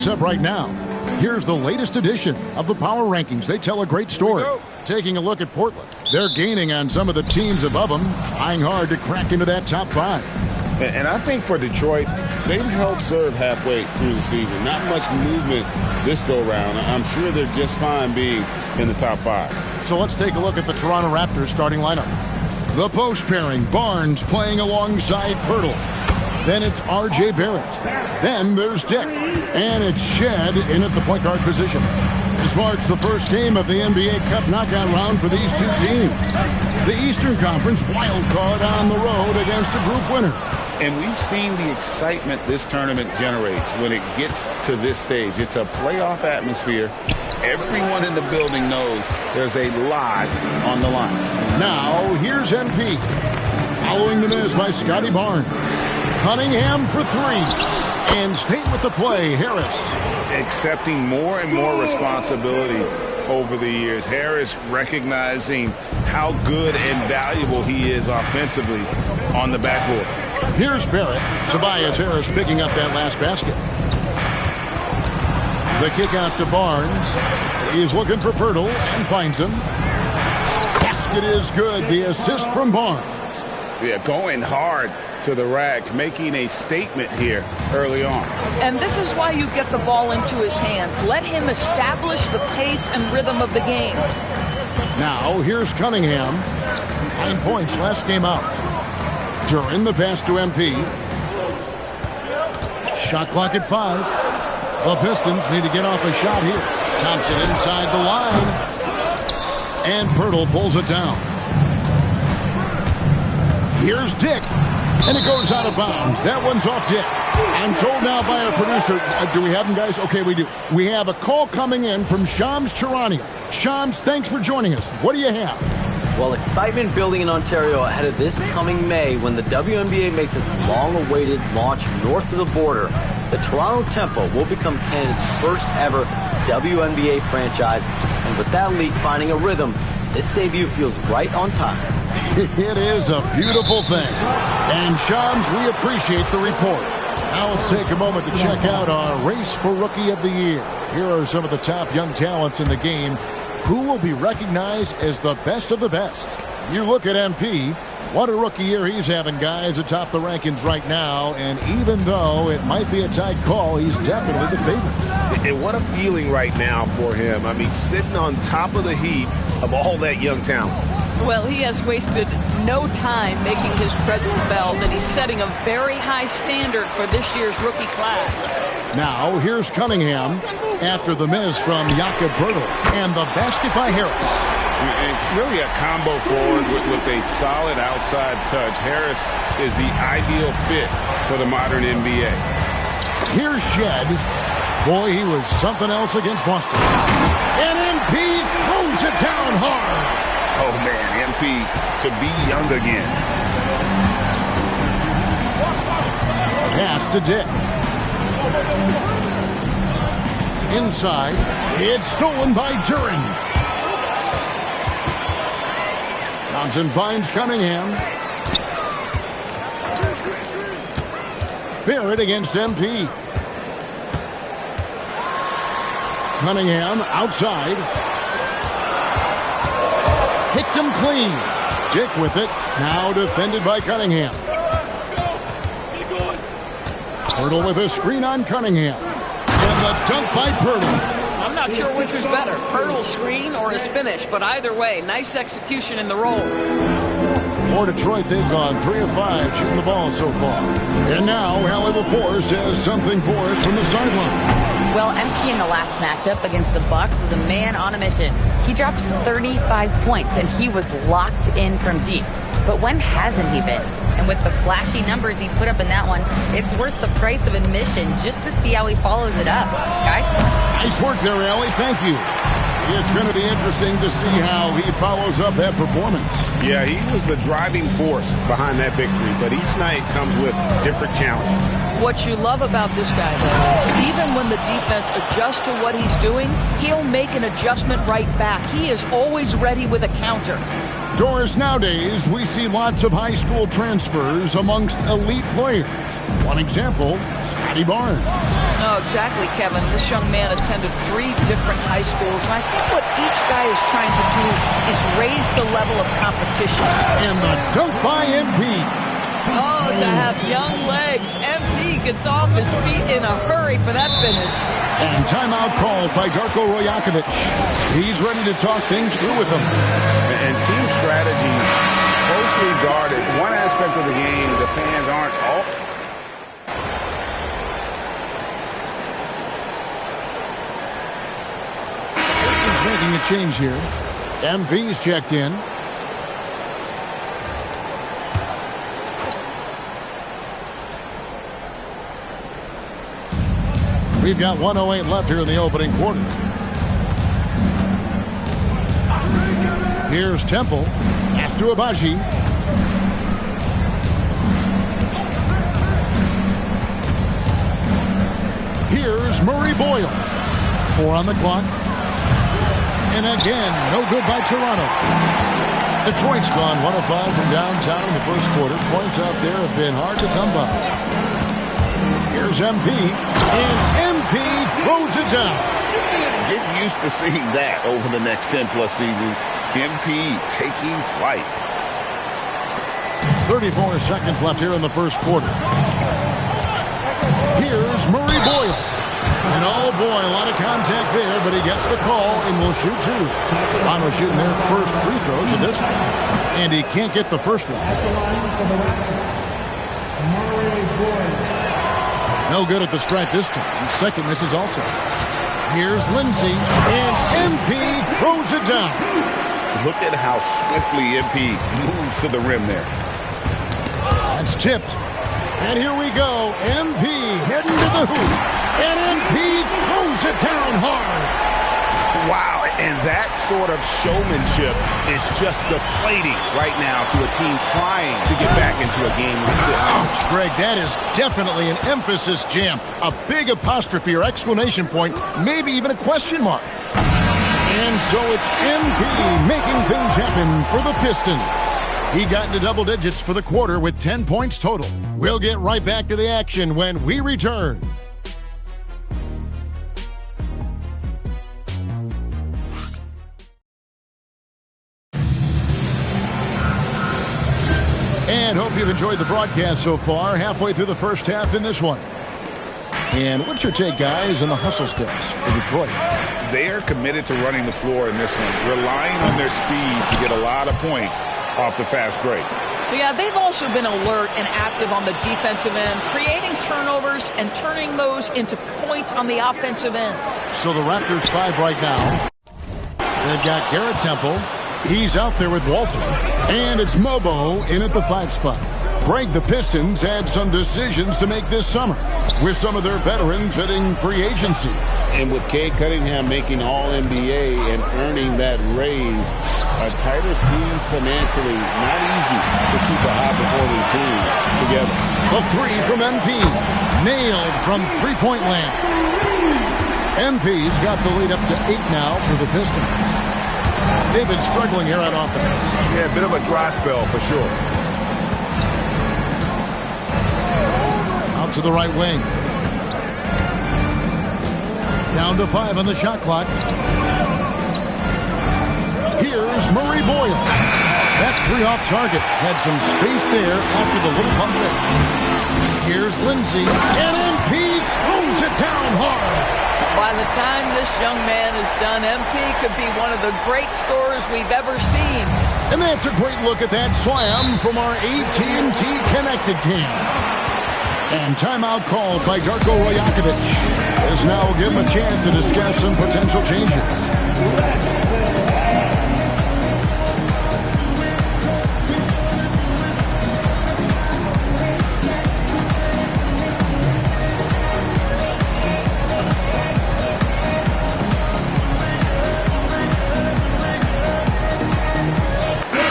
Up right now, here's the latest edition of the Power Rankings. They tell a great story. Taking a look at Portland. They're gaining on some of the teams above them, trying hard to crack into that top five. And I think for Detroit, they've held serve halfway through the season. Not much movement this go-round. I'm sure they're just fine being in the top five. So let's take a look at the Toronto Raptors starting lineup. The post pairing, Barnes playing alongside Pirtle. Then it's R.J. Barrett. Then there's Dick. And it's Shed in at the point guard position. This marks the first game of the NBA Cup knockout round for these two teams. The Eastern Conference wild card on the road against a group winner. And we've seen the excitement this tournament generates when it gets to this stage. It's a playoff atmosphere. Everyone in the building knows there's a lot on the line. Now, here's MP. Following the miss by Scotty Barnes. Cunningham for three. And stay with the play, Harris. Accepting more and more responsibility over the years. Harris recognizing how good and valuable he is offensively on the backboard. Here's Barrett. Tobias Harris picking up that last basket. The kick out to Barnes. He's looking for Pirtle and finds him. Basket is good. The assist from Barnes. Yeah, going hard to the rack, making a statement here early on. And this is why you get the ball into his hands. Let him establish the pace and rhythm of the game. Now, here's Cunningham. 9 points last game out. During the pass to MP. Shot clock at 5. The Pistons need to get off a shot here. Thompson inside the line. And Pirtle pulls it down. Here's Dick. And it goes out of bounds. That one's off Dick. I'm told now by our producer, do we have him, guys? Okay, we do. We have a call coming in from Shams Charania. Shams, thanks for joining us. What do you have? Well, excitement building in Ontario ahead of this coming May when the WNBA makes its long-awaited launch north of the border. The Toronto Tempo will become Canada's first ever WNBA franchise. And with that league finding a rhythm, this debut feels right on time. It is a beautiful thing. And, Shams, we appreciate the report. Now let's take a moment to check out our Race for Rookie of the Year. Here are some of the top young talents in the game who will be recognized as the best of the best. You look at MP. What a rookie year he's having, guys, atop the rankings right now. And even though it might be a tight call, he's definitely the favorite. And what a feeling right now for him. I mean, sitting on top of the heap of all that young talent. Well, he has wasted no time making his presence felt, and he's setting a very high standard for this year's rookie class. Now, here's Cunningham after the miss from Jakob Pirtle, and the basket by Harris. And really a combo forward with a solid outside touch. Harris is the ideal fit for the modern NBA. Here's Shed. Boy, he was something else against Boston. And MP throws it down hard. Oh, man, MP to be young again. Pass to Dick. Inside. It's stolen by Duren. Thompson finds Cunningham. Barrett against MP. Cunningham outside. Picked him clean. Dick with it. Now defended by Cunningham. Pirtle with a screen on Cunningham. And the dunk by Pirtle. I'm not sure which was better, Pirtle's screen or his finish, but either way, nice execution in the roll. For Detroit, they've gone 3 of 5 shooting the ball so far. And now, Allie LaForce has something for us from the sideline. Well, MP in the last matchup against the Bucks was a man on a mission. He dropped 35 points, and he was locked in from deep. But when hasn't he been? And with the flashy numbers he put up in that one, it's worth the price of admission just to see how he follows it up. Guys? Nice work there, Allie. Thank you. It's going to be interesting to see how he follows up that performance. Yeah, he was the driving force behind that victory, but each night comes with different challenges. What you love about this guy, though, even when the defense adjusts to what he's doing, he'll make an adjustment right back. He is always ready with a counter. Doris, nowadays, we see lots of high school transfers amongst elite players. One example, Scotty Barnes. Oh, exactly, Kevin. This young man attended 3 different high schools, and I think what each guy is trying to do is raise the level of competition. And the dunk by MP. Oh, to have young legs. MP gets off his feet in a hurry for that finish. And timeout called by Darko Rajakovic. He's ready to talk things through with them. And team strategy closely guarded. One aspect of the game, the fans aren't all... He's making a change here. MV's checked in. We've got 1:08 left here in the opening quarter. Here's Temple. Pass to Agbaji. Here's Murray Boyle. 4 on the clock. And again, no good by Toronto. Detroit's gone 1 of 5 from downtown in the first quarter. Points out there have been hard to come by. Here's MP. And MP throws it down. Get used to seeing that over the next 10-plus seasons. MP taking flight. 34 seconds left here in the first quarter. Here's Murray Boyle. And oh boy, a lot of contact there, but he gets the call and will shoot 2. Toronto shooting their first free throws in this one. And he can't get the first one. No good at the stripe this time. Second misses also. Here's Lindsay. And MP throws it down. Look at how swiftly MP moves to the rim there. That's tipped. And here we go. MP heading to the hoop. And MP throws it down hard. Wow, and that sort of showmanship is just deflating right now to a team trying to get back into a game like this. Ouch, Greg, that is definitely an emphasis jam. A big apostrophe or exclamation point, maybe even a question mark. And so it's MP making things happen for the Pistons. He got into double digits for the quarter with 10 points total. We'll get right back to the action when we return. And hope you've enjoyed the broadcast so far. Halfway through the first half in this one. And what's your take, guys, on the hustle steps for Detroit? They are committed to running the floor in this one, relying on their speed to get a lot of points off the fast break. Yeah, they've also been alert and active on the defensive end, creating turnovers and turning those into points on the offensive end. So the Raptors 5 right now. They've got Garrett Temple. He's out there with Walton. And it's Mobo in at the 5 spot. Greg, the Pistons had some decisions to make this summer, with some of their veterans hitting free agency. And with Cade Cunningham making All-NBA and earning that raise, a tighter squeeze financially, not easy to keep a high-performing team together. A 3 from MP. Nailed from three-point land. MP's got the lead up to 8 now for the Pistons. They've been struggling here on offense. Yeah, a bit of a dry spell for sure. Out to the right wing. Down to 5 on the shot clock. Here's Murray Boyle. That 3 off target. Had some space there after the little pump fake. Here's Lindsay. And MP throws it down hard. By the time this young man is done, MP could be one of the great scorers we've ever seen. And that's a great look at that slam from our AT&T Connected cam. And timeout called by Darko Rajakovic. As now we'll give him a chance to discuss some potential changes.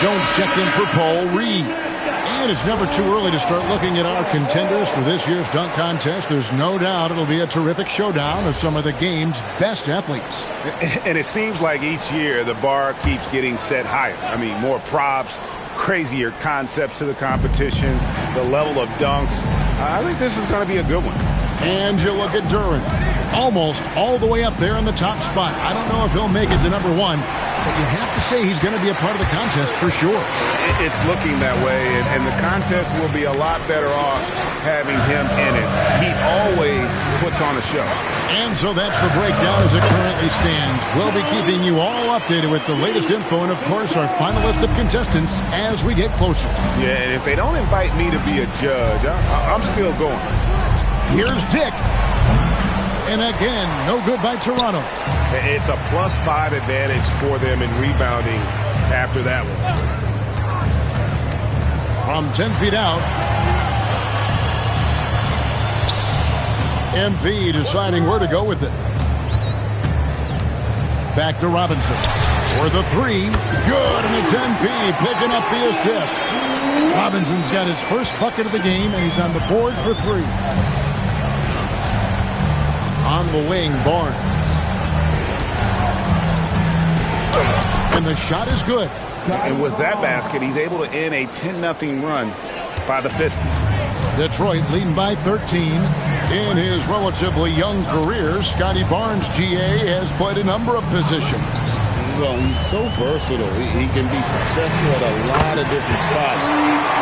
Jones checked in for Paul Reed. And it's never too early to start looking at our contenders for this year's dunk contest. There's no doubt it'll be a terrific showdown of some of the game's best athletes. And it seems like each year the bar keeps getting set higher. I mean, more props, crazier concepts to the competition, the level of dunks. I think this is going to be a good one. And you look at Duren, almost all the way up there in the top spot. I don't know if he'll make it to number 1, but you have to say he's going to be a part of the contest for sure. It's looking that way, and the contest will be a lot better off having him in it. He always puts on a show. And so that's the breakdown as it currently stands. We'll be keeping you all updated with the latest info and, of course, our final list of contestants as we get closer. Yeah, and if they don't invite me to be a judge, I'm still going. Here's Dick. And again, no good by Toronto. It's a +5 advantage for them in rebounding after that one. From 10 feet out, MP deciding where to go with it. Back to Robinson for the 3. Good, and it's MP picking up the assist. Robinson's got his first bucket of the game, and he's on the board for 3. On the wing, Barnes. And the shot is good. And with that basket, he's able to end a 10-0 run by the Pistons. Detroit leading by 13. In his relatively young career, Scotty Barnes, GA, has played a number of positions. Well, he's so versatile. He can be successful at a lot of different spots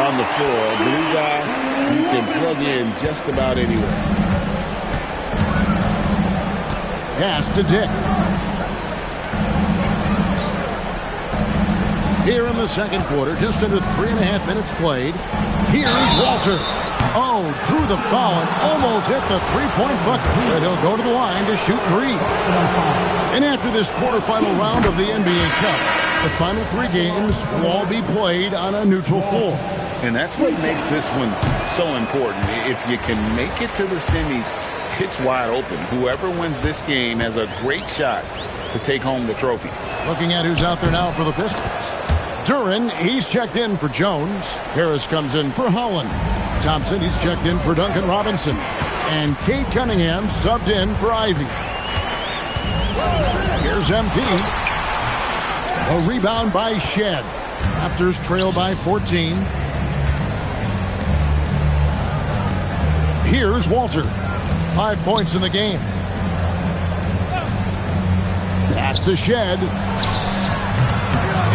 on the floor. A blue guy, you can plug in just about anywhere. Pass to Dick. Here in the second quarter, just under 3.5 minutes played. Here's Walter. Oh, drew the foul and almost hit the three-point bucket. But he'll go to the line to shoot 3. And after this quarterfinal round of the NBA Cup, the final 3 games will all be played on a neutral floor. And that's what makes this one so important. If you can make it to the semis, it's wide open. Whoever wins this game has a great shot to take home the trophy. Looking at who's out there now for the Pistons. Duren, he's checked in for Jones. Harris comes in for Holland. Thompson, he's checked in for Duncan Robinson. And Cade Cunningham subbed in for Ivy. Here's MP. A rebound by Shed. Raptors trail by 14. Here's Walter. 5 points in the game. Pass to Shed.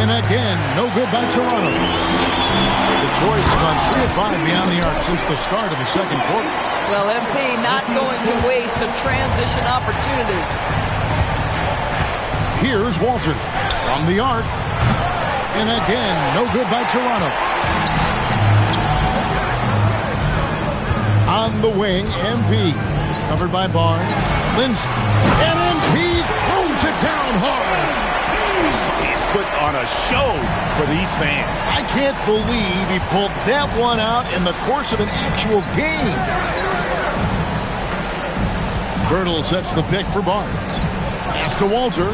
And again, no good by Toronto. Detroit's gone 3 of 5 beyond the arc since the start of the second quarter. Well, MP not going to waste a transition opportunity. Here's Walter from the arc. And again, no good by Toronto. On the wing, MP. Covered by Barnes. Lindsay. And MP throws it down hard. He's put on a show for these fans. I can't believe he pulled that one out in the course of an actual game. Birtle sets the pick for Barnes. Pass to Walter.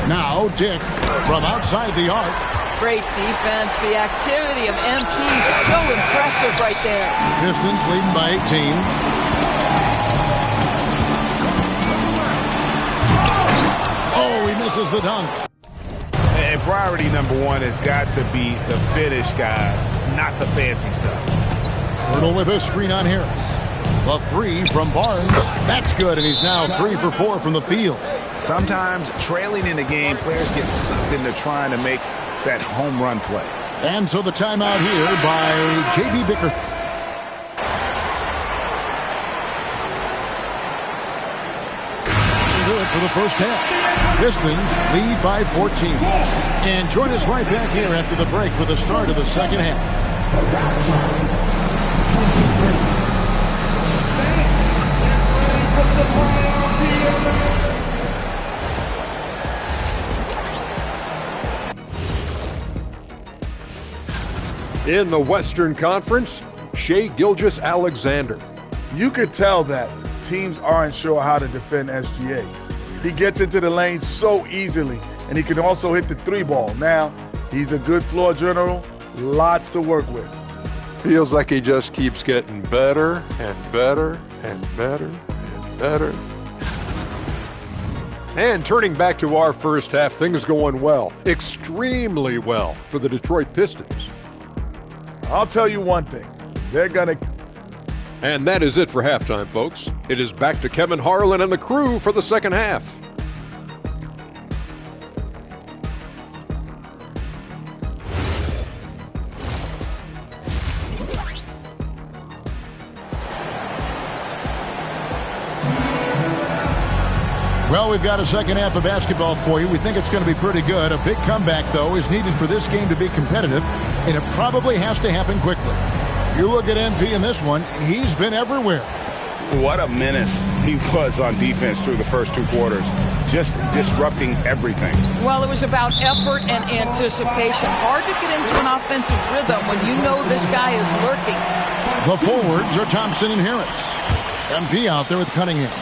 Now Dick from outside the arc. Great defense. The activity of MP is so impressive right there. Pistons leading by 18. Oh, he misses the dunk. And priority number 1 has got to be the finish, guys, not the fancy stuff. Birtle with a screen on Harris. The 3 from Barnes. That's good, and he's now 3 for 4 from the field. Sometimes trailing in the game, players get sucked into trying to make that home run play. And so the timeout here by J.B. Bickerstaff. Do it for the first half. Pistons lead by 14. And join us right back here after the break for the start of the second half. In the Western Conference, Shai Gilgeous-Alexander. You could tell that teams aren't sure how to defend SGA. He gets into the lane so easily, and he can also hit the 3-ball. Now, he's a good floor general, lots to work with. Feels like he just keeps getting better and better and better and better. And turning back to our first half, things going well, extremely well for the Detroit Pistons. I'll tell you one thing. They're going to And that is it for halftime, folks. It is back to Kevin Harlan and the crew for the second half. Well, we've got a second half of basketball for you. We think it's going to be pretty good. A big comeback, though, is needed for this game to be competitive, and it probably has to happen quickly. You look at MP in this one, he's been everywhere. What a menace he was on defense through the first 2 quarters, just disrupting everything. Well, it was about effort and anticipation. Hard to get into an offensive rhythm when you know this guy is lurking. The forwards are Thompson and Harris. MP out there with Cunningham.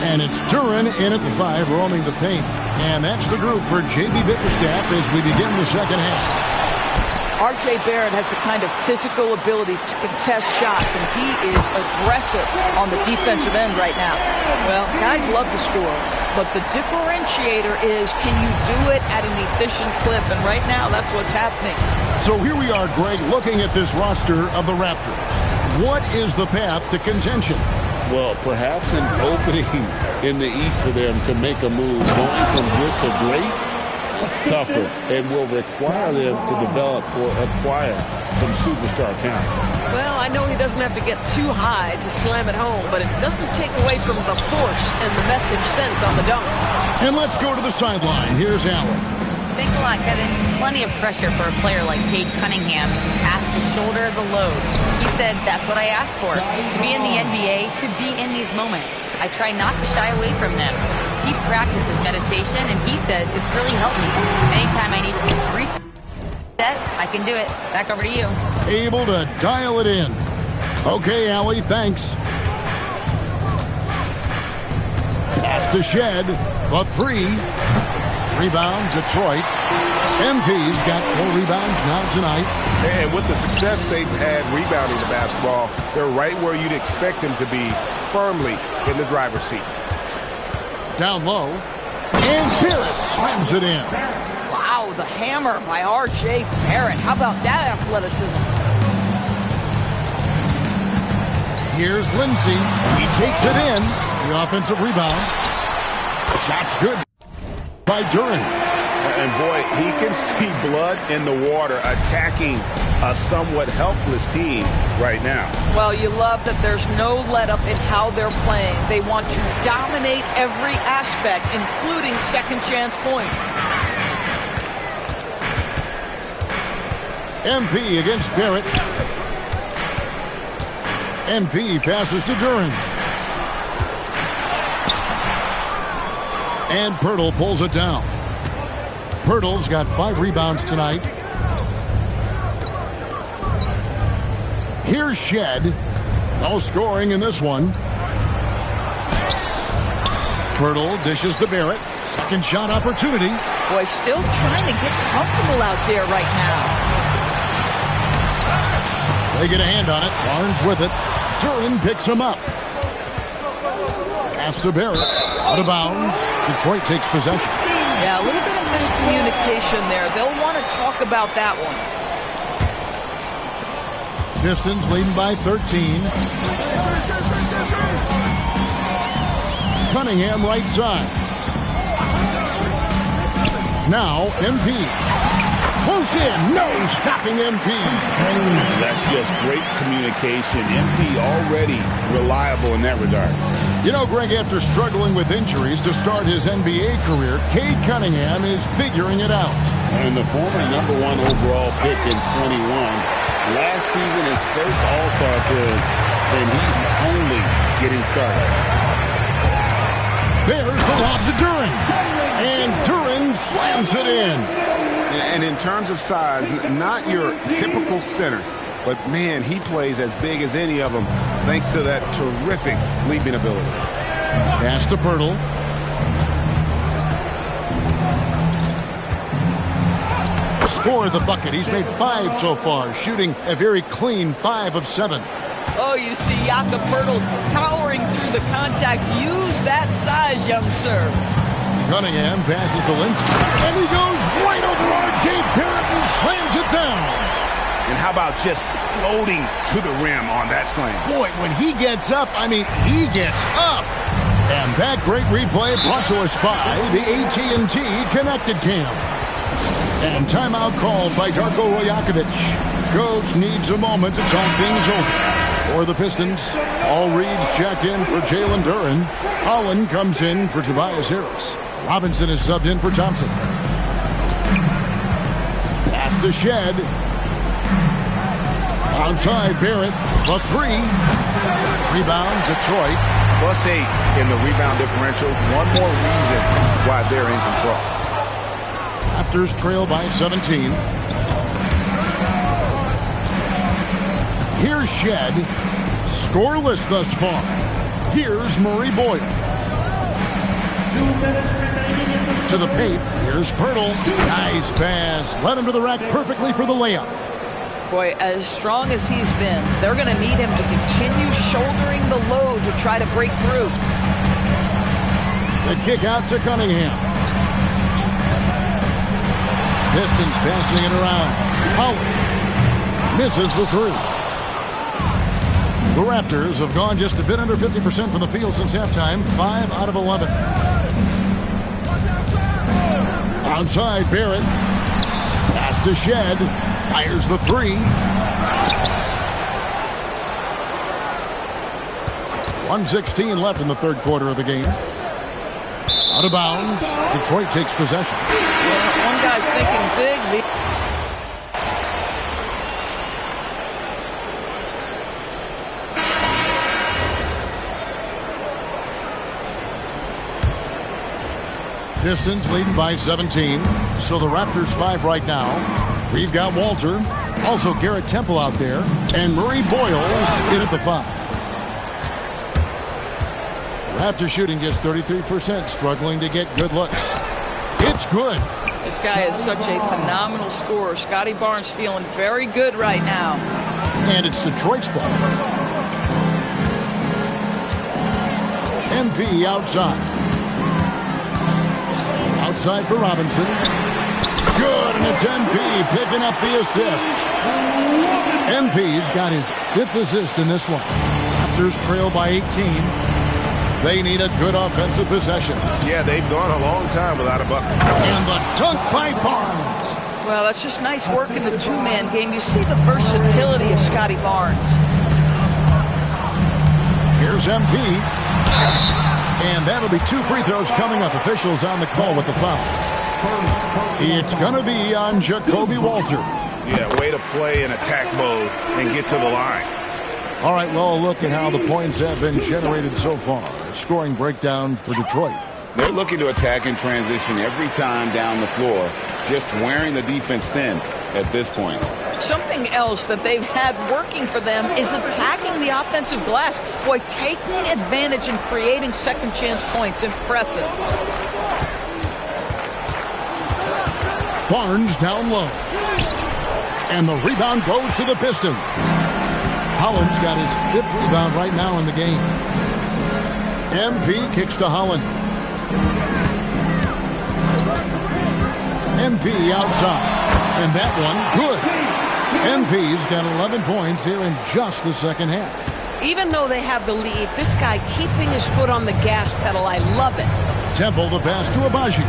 And it's Duren in at the 5, roaming the paint. And that's the group for J.B. Bickerstaff as we begin the second half. R.J. Barrett has the kind of physical abilities to contest shots, and he is aggressive on the defensive end right now. Well, guys love to score, but the differentiator is, can you do it at an efficient clip? And right now, that's what's happening. So here we are, Greg, looking at this roster of the Raptors. What is the path to contention? Well, perhaps an opening in the East for them to make a move. Going from good to great, that's tougher and will require them to develop or acquire some superstar talent. Well, I know he doesn't have to get too high to slam it home, but it doesn't take away from the force and the message sent on the dunk. And let's go to the sideline. Here's Allen. Thanks a lot, Kevin. Plenty of pressure for a player like Cade Cunningham, asked to shoulder the load. He said, that's what I asked for, to be in the NBA, to be in these moments. I try not to shy away from them. He practices meditation, and he says it's really helped me. Anytime I need to just reset, I can do it. Back over to you. Able to dial it in. Okay, Allie, thanks. Pass to Shed. The 3. Rebound, Detroit. MP's got 4 rebounds now tonight. And with the success they've had rebounding the basketball, they're right where you'd expect them to be, firmly in the driver's seat. Down low. And Barrett slams it in. Wow, the hammer by R.J. Barrett. How about that athleticism? Here's Lindsey. He takes it in. The offensive rebound. Shot's good by Duren. And boy, he can see blood in the water attacking a somewhat helpless team right now. Well, you love that there's no let-up in how they're playing. They want to dominate every aspect, including second-chance points. MP against Barrett. MP passes to Duren. And Pirtle pulls it down. Pirtle's got 5 rebounds tonight. Here's Shed. No scoring in this one. Pirtle dishes to Barrett. Second shot opportunity. Boy, still trying to get comfortable out there right now. They get a hand on it. Barnes with it. Duren picks him up. Pass to Barrett. Out of bounds. Detroit takes possession. Yeah, a little bit of miscommunication there. They'll want to talk about that one. Pistons leading by 13. Cunningham right side. Now MP. Close in. No stopping MP. That's just great communication. MP already reliable in that regard. You know, Greg, after struggling with injuries to start his NBA career, Cade Cunningham is figuring it out. And the former number 1 overall pick in 21, last season his first All-Star appearance, and he's only getting started. There's the lob to Duren. And Duren slams it in. And in terms of size, not your typical center. But, man, he plays as big as any of them thanks to that terrific leaping ability. Pass to Pirtle. Scored the bucket. He's made 5 so far, shooting a very clean 5 of 7. Oh, you see Jakob Pirtle powering through the contact. Use that size, young sir. Cunningham passes to Lindsey. And he goes right over R.J. Barrett and slams it down. And how about just floating to the rim on that slam? Boy, when he gets up, I mean, he gets up. And that great replay brought to us by the AT&T Connected Cam. And timeout called by Darko Rajakovic. Coach needs a moment to talk things over. For the Pistons, all reads checked in for Jalen Duren. Holland comes in for Tobias Harris. Robinson is subbed in for Thompson. Pass to Shed. Outside Barrett, the three. Rebound, Detroit. +8 in the rebound differential. One more reason why they're in control. Raptors trail by 17. Here's Shed. Scoreless thus far. Here's Murray Boyle. 2 minutes remaining. To the paint. Here's Pirtle. Nice pass. Led him to the rack perfectly for the layup. Boy, as strong as he's been, they're going to need him to continue shouldering the load to try to break through. The kick out to Cunningham. Pistons passing it around. Howard misses the three. The Raptors have gone just a bit under 50% from the field since halftime. 5 out of 11. Outside Barrett. Pass to Shed. Fires the three. 1:16 left in the third quarter of the game. Out of bounds. Detroit takes possession. One guy's thinking zig. Pistons leading by 17. So the Raptors 5 right now. We've got Walter, also Garrett Temple out there, and Murray Boyles in at the 5. Raptors shooting just 33%, struggling to get good looks. It's good. This guy is such a phenomenal scorer. Scotty Barnes feeling very good right now. And it's Detroit's ball. MP outside. Outside for Robinson. Good, and it's MP picking up the assist. MP's got his 5th assist in this one. Raptors trail by 18. They need a good offensive possession. Yeah, they've gone a long time without a bucket. And the dunk by Barnes. Well, that's just nice work in the two-man game. You see the versatility of Scotty Barnes. Here's MP. And that'll be 2 free throws coming up. Officials on the call with the foul. It's going to be on Jacoby Walter. Yeah, way to play in attack mode and get to the line. All right, well, look at how the points have been generated so far. A scoring breakdown for Detroit. They're looking to attack in transition every time down the floor, just wearing the defense thin at this point. Something else that they've had working for them is attacking the offensive glass. Boy, taking advantage and creating second chance points. Impressive. Barnes down low. And the rebound goes to the Pistons. Holland's got his 5th rebound right now in the game. MP kicks to Holland. MP outside. And that one, good. MP's got 11 points here in just the second half. Even though they have the lead, this guy keeping his foot on the gas pedal, I love it. Temple the pass to Abaji.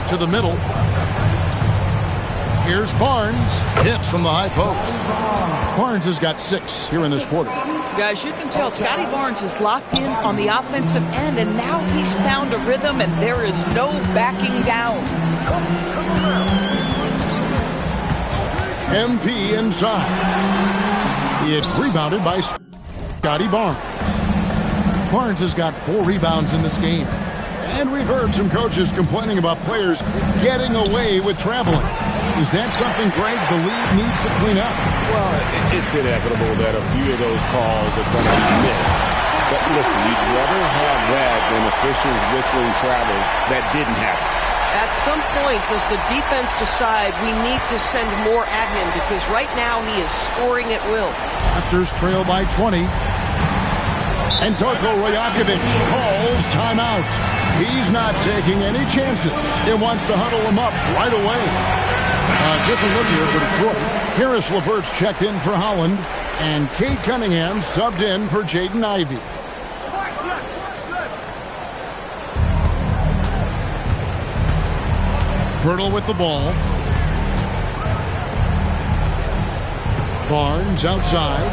To the middle. Here's Barnes. Hits from the high post. Barnes has got 6 here in this quarter. Guys, you can tell Scotty Barnes is locked in on the offensive end, and now he's found a rhythm, and there is no backing down. MP inside. It's rebounded by Scotty Barnes. Barnes has got 4 rebounds in this game. And we've heard some coaches complaining about players getting away with traveling. Is that something, Greg, the league needs to clean up? Well, it's inevitable that a few of those calls are going to be missed. But listen, you'd rather have that than officials whistling travels that didn't happen. At some point, does the defense decide we need to send more at him? Because right now he is scoring at will. Raptors trail by 20. And Darko Rajakovic calls timeout. He's not taking any chances. He wants to huddle him up right away. Different look here for Detroit. Karis LeVert's checked in for Holland, and Cade Cunningham subbed in for Jaden Ivey. Pirtle with the ball. Barnes outside.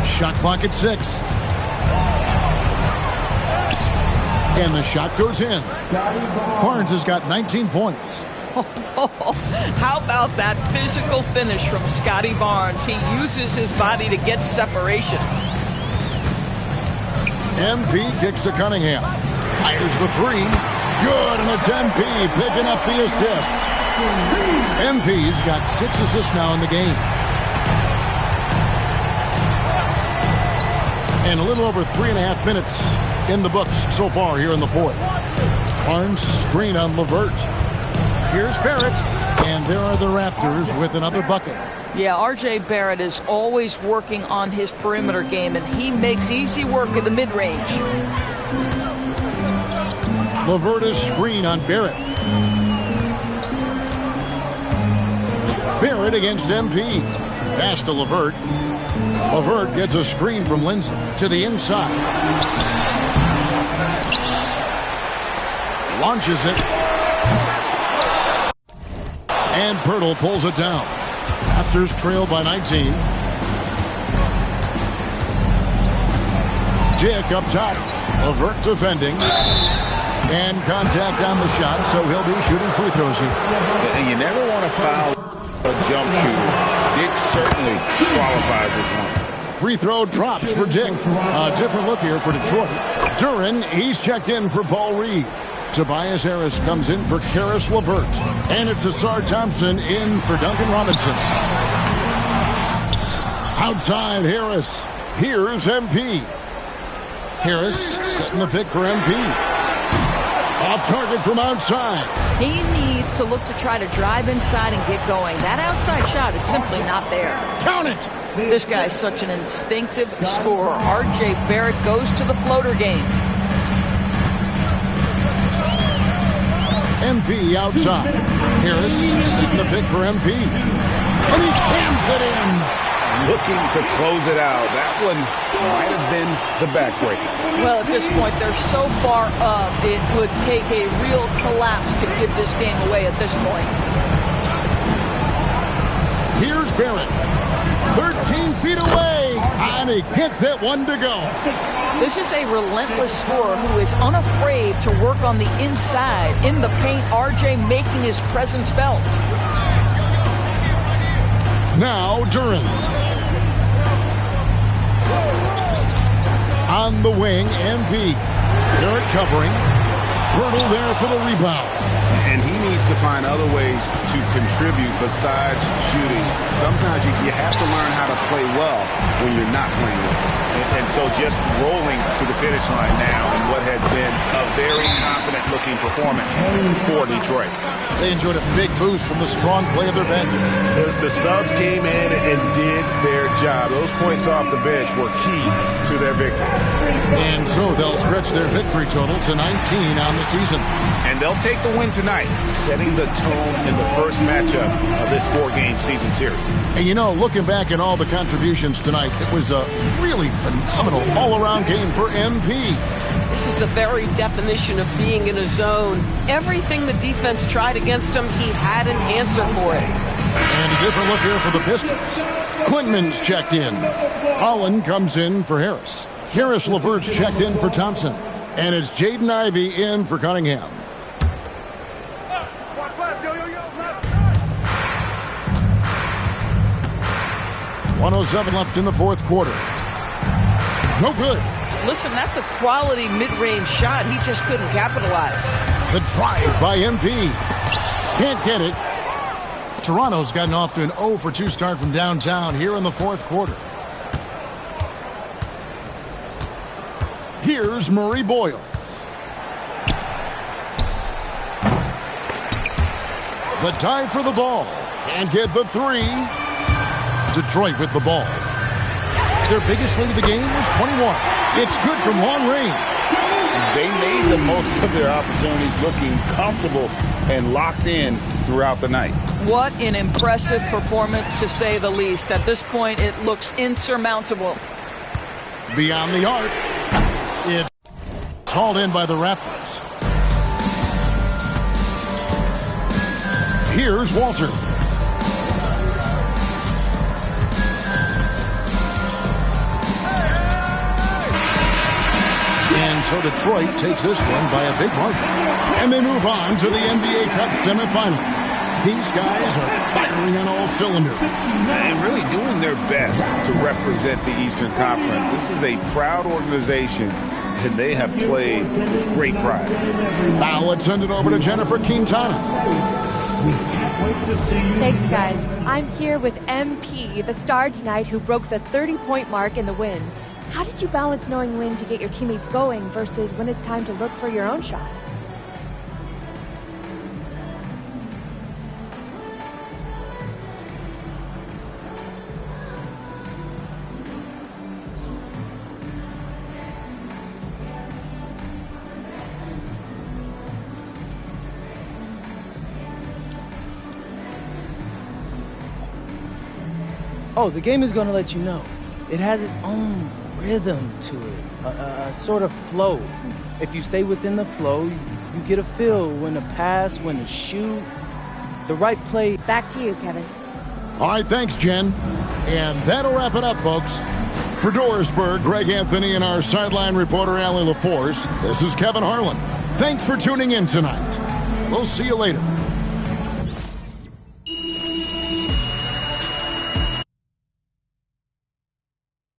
Shot clock at 6. And the shot goes in. Barnes has got 19 points. How about that physical finish from Scotty Barnes? He uses his body to get separation. MP kicks to Cunningham. Fires the 3. Good, and it's MP picking up the assist. MP's got 6 assists now in the game. And a little over 3.5 minutes in the books so far here in the fourth. Barnes screen on LeVert. Here's Barrett, and there are the Raptors with another bucket. Yeah, R.J. Barrett is always working on his perimeter game, and he makes easy work at the mid-range. LeVert is screen on Barrett. Barrett against MP. Pass to LeVert. LeVert gets a screen from Lindsay to the inside. Launches it. And Pirtle pulls it down. Raptors trail by 19. Dick up top. LeVert defending. And contact on the shot, so he'll be shooting free throws here. And you never want to foul a jump shooter. Dick certainly qualifies as one. Free throw drops for Dick. A different look here for Detroit. Duren, he's checked in for Paul Reed. Tobias Harris comes in for Karis LeVert. And it's Asar Thompson in for Duncan Robinson. Outside Harris. Here's MP. Harris setting the pick for MP. Off target from outside. He needs to look to try to drive inside and get going. That outside shot is simply not there. Count it! This guy's such an instinctive scorer. R.J. Barrett goes to the floater game. MP outside. Harris setting the pick for MP. And he jams it in. Looking to close it out. That one might have been the backbreaker. Well, at this point, they're so far up, it would take a real collapse to give this game away at this point. Here's Barrett. 13 feet away. And he gets that one to go. This is a relentless scorer who is unafraid to work on the inside. In the paint, RJ making his presence felt. Now, Duren. On the wing, MP. Barrett covering. Pirtle there for the rebound. And he needs to find other ways to contribute besides shooting. Sometimes you have to learn how to play well when you're not playing well. And so just rolling to the finish line now in what has been a very confident-looking performance for Detroit. They enjoyed a big boost from the strong play of their bench. The subs came in and did their job. Those points off the bench were key to their victory. And so they'll stretch their victory total to 19 on the season. And they'll take the win tonight, setting the tone in the first matchup of this 4-game season series. And you know, looking back at all the contributions tonight, it was a really phenomenal all-around game for MP. This is the very definition of being in a zone. Everything the defense tried against him, he had an answer for it. And a different look here for the Pistons. Quinman's checked in. Holland comes in for Harris. Karis LeVert's checked in for Thompson. And it's Jaden Ivey in for Cunningham. .107 left in the fourth quarter. No good. Listen, that's a quality mid-range shot. He just couldn't capitalize. The drive by MP. Can't get it. Toronto's gotten off to an 0-for-2 start from downtown here in the fourth quarter. Here's Murray Boyle. The dive for the ball. Can't get the 3. Detroit with the ball. Their biggest lead of the game was 21. It's good from long range. they made the most of their opportunities, looking comfortable and locked in throughout the night. What an impressive performance, to say the least. At this point, it looks insurmountable. Beyond the arc. It's hauled in by the Raptors. Here's Walter. And so Detroit takes this one by a big margin. And they move on to the NBA Cup semifinals. These guys are firing on all cylinders. And really doing their best to represent the Eastern Conference. This is a proud organization, and they have played with great pride. Now let's send it over to Jennifer Quintana. Thanks, guys. I'm here with MP, the star tonight who broke the 30-point mark in the win. How did you balance knowing when to get your teammates going versus when it's time to look for your own shot? Oh, the game is going to let you know. It has its own rhythm to it, a sort of flow. If you stay within the flow, you get a feel when to pass, when to shoot, the right play. Back to you, Kevin. All right, thanks, Jen. And that'll wrap it up, folks. For Dorisburg, Greg Anthony and our sideline reporter, Allie LaForce, this is Kevin Harlan. Thanks for tuning in tonight. We'll see you later.